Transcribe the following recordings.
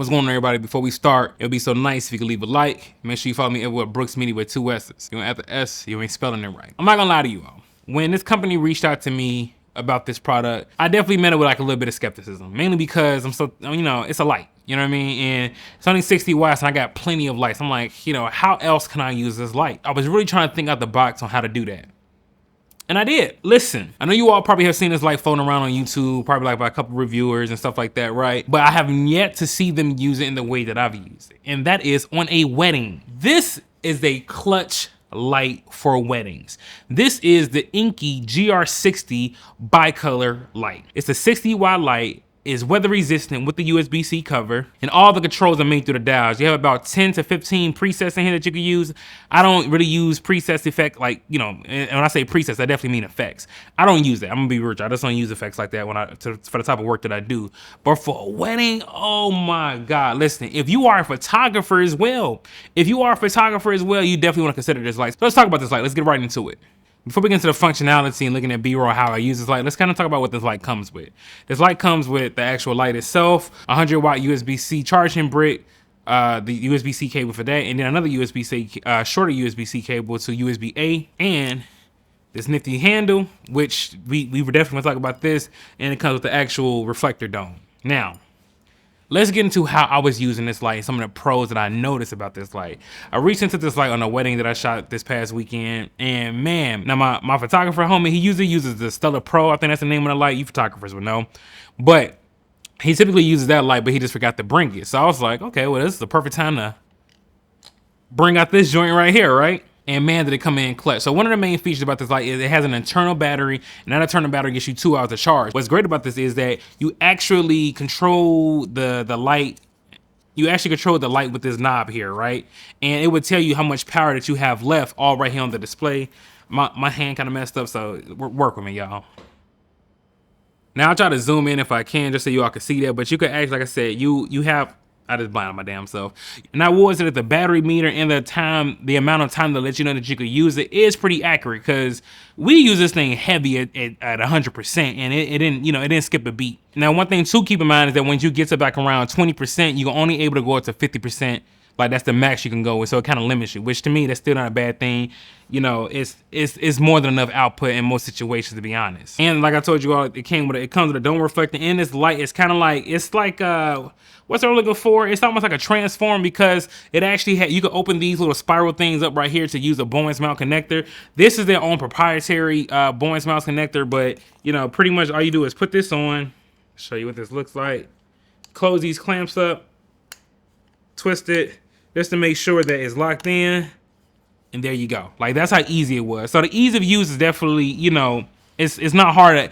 What's going on, everybody? Before we start, it would be so nice if you could leave a like. Make sure you follow me everywhere, Brookssmedia with 2 S's. You don't have the S, you ain't spelling it right. I'm not gonna lie to you all. When this company reached out to me about this product, I definitely met it with like a little bit of skepticism, mainly because I'm so, it's a light. You know what I mean? And it's only 60 watts and I got plenty of lights. I'm like, how else can I use this light? I was really trying to think out the box on how to do that. And I did. Listen, I know you all probably have seen this light floating around on YouTube, probably like by a couple reviewers and stuff like that, right? But I have yet to see them use it in the way that I've used it. And that is on a wedding. This is a clutch light for weddings. This is the Inkee GR60 bicolor light. It's a 60 watt light. Is weather resistant with the USB-C cover, and all the controls are made through the dials. You have about 10 to 15 presets in here that you can use. I don't really use presets effect, like, and when I say presets, I definitely mean effects. I don't use that. I'm gonna be rich. I just don't use effects like that for the type of work that I do. But for a wedding, oh my God, listen, if you are a photographer as well, you definitely wanna consider this light. So let's talk about this light. Let's get right into it. Before we get into the functionality and looking at B-roll, how I use this light, let's kind of talk about what this light comes with. This light comes with the actual light itself, 100 watt USB-C charging brick, the USB-C cable for that, and then another USB-C, shorter USB-C cable to USB-A, and this nifty handle, which we were definitely gonna talk about this, and it comes with the actual reflector dome. Now, let's get into how I was using this light, some of the pros that I noticed about this light. I reached into this light on a wedding that I shot this past weekend, and man, now my photographer homie, he usually uses the Stellar Pro. I think that's the name of the light. You photographers would know. But he typically uses that light, but he just forgot to bring it. So I was like, okay, well, this is the perfect time to bring out this joint right here, right? And man, did it come in clutch. So one of the main features about this light is it has an internal battery, and that internal battery gets you 2 hours of charge. What's great about this is that you actually control the light. You actually control the light with this knob here, right? And it would tell you how much power that you have left all right here on the display. My hand kind of messed up, so work with me, y'all. Now I'll try to zoom in if I can, just so you all can see that. But you could actually, like I said, you have, I just blinded my damn self. And I was that the battery meter and the amount of time to let you know that you could use it is pretty accurate, because we use this thing heavy at 100%, and it didn't skip a beat. Now, one thing to keep in mind is that when you get to back around 20%, you're only able to go up to 50%. Like, that's the max you can go with, so it kind of limits you, which to me, that's still not a bad thing. It's more than enough output in most situations, to be honest. And like I told you all, it comes with a dome reflector, and this light is kind of like, it's like, what's I'm looking for? It's almost like a transform, because it actually you can open these little spiral things up right here to use a Bowens mount connector. This is their own proprietary Bowens mount connector, but pretty much all you do is put this on, show you what this looks like, close these clamps up, twist it just to make sure that it's locked in, and there you go. Like, that's how easy it was. So the ease of use is definitely, it's not hard at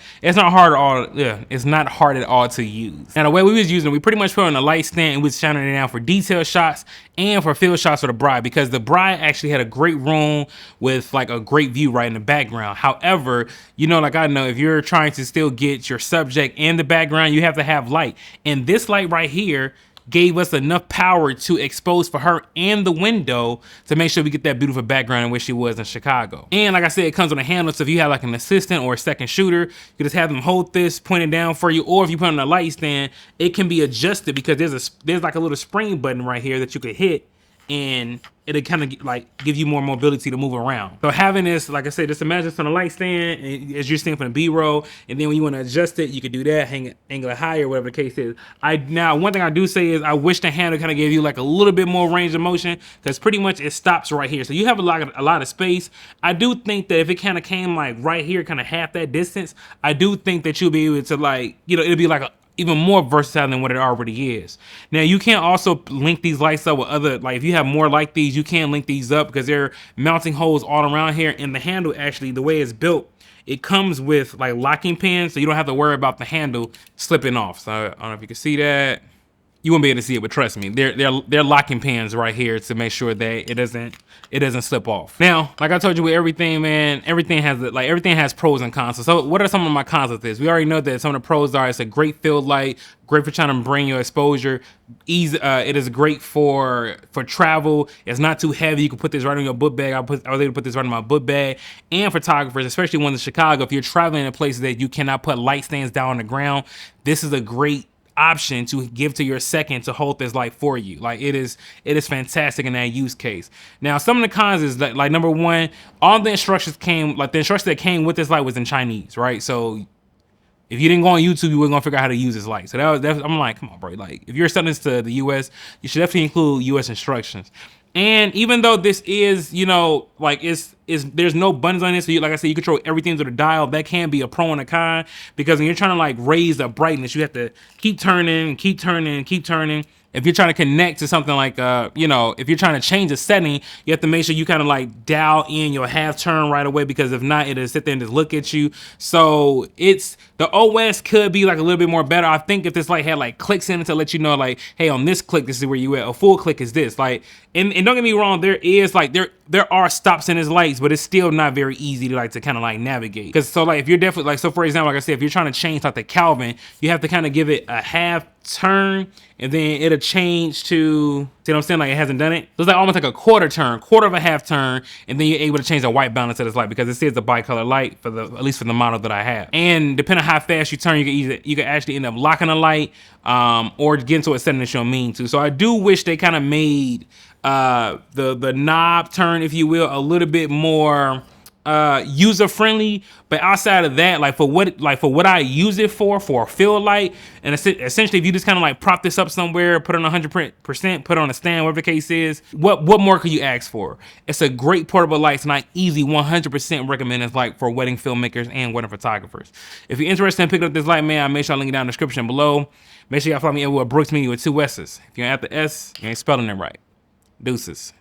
all to use. Now, the way we was using it, we pretty much put on a light stand and we was shining it down for detail shots and for field shots for the bride, because the bride actually had a great room with like a great view right in the background. However, like I know, if you're trying to still get your subject in the background, you have to have light. And this light right here gave us enough power to expose for her and the window to make sure we get that beautiful background in which she was in Chicago. And like I said, it comes with a handle, so if you have like an assistant or a second shooter, you just have them hold this pointed down for you, or if you put it on a light stand, it can be adjusted, because there's like a little spring button right here that you could hit, and it'll kind of like give you more mobility to move around. So having this, like I said, just imagine it's on a light stand as you're seeing from the B-roll, and then when you want to adjust it, you could do that, angle it higher, whatever the case is. Now, one thing I do say is I wish the handle kind of gave you like a little bit more range of motion, because pretty much it stops right here. So you have a lot of space. I do think that if it kind of came like right here, kind of half that distance, I do think that you'll be able to, like, it'll be like even more versatile than what it already is. Now, you can also link these lights up with other, like if you have more like these, you can link these up, because there are mounting holes all around here. And the handle, actually, the way it's built, it comes with like locking pins, so you don't have to worry about the handle slipping off. So I don't know if you can see that. You won't be able to see it, but trust me, they're locking pins right here to make sure that it doesn't slip off. Now, like I told you with everything, man, everything has pros and cons. So what are some of my cons with this? We already know that some of the pros are it's a great field light, great for trying to bring your exposure. It is great for travel. It's not too heavy. You can put this right in your book bag. I was able to put this right in my book bag. And photographers, especially ones in Chicago, if you're traveling in places that you cannot put light stands down on the ground, this is a great option to give to your second to hold this light for you. Like it is fantastic in that use case. Now, some of the cons is that, like, number one, all the instructions came, like the instructions that came with this light was in Chinese, right? So if you didn't go on YouTube, you weren't gonna figure out how to use this light. So I'm like, come on, bro. Like, if you're selling this to the US, you should definitely include US instructions. And even though this is, you know, like there's no buttons on this, so like I said, you control everything through the dial. That can be a pro and a con, because when you're trying to like raise the brightness, you have to keep turning, keep turning, keep turning. If you're trying to connect to something like, you know, if you're trying to change a setting, you have to make sure you kind of like dial in your half turn right away, because if not, it'll sit there and just look at you. So the OS could be like a little bit more better. I think if this light had like clicks in it to let you know, like, hey, on this click, this is where you at. A full click is this. Like, and don't get me wrong, there are stops in his lights, but it's still not very easy to kind of like navigate. Cause so like if you're definitely like, so for example, like I said, if you're trying to change like the Kelvin, you have to kind of give it a half turn, and then it'll change to, see what I'm saying? Like it hasn't done it. So it's like almost like a quarter turn, quarter of a half turn, and then you're able to change the white balance of this light, because it says the bicolor light for at least for the model that I have. And depending on how fast you turn, you can actually end up locking a light, or get into a setting that you don't mean to. So I do wish they kind of made the knob turn, if you will, a little bit more user friendly. But outside of that, like for what I use it for a field light, and essentially if you just kind of like prop this up somewhere, put it on 100%, put it on a stand, whatever the case is, what more could you ask for? It's a great portable light, and I easily 100% recommend this light for wedding filmmakers and wedding photographers. If you're interested in picking up this light, man, I make sure I link it down in the description below. Make sure y'all follow me at Brookssmedia with 2 S's. If you're at the S, you ain't spelling it right. Deuces.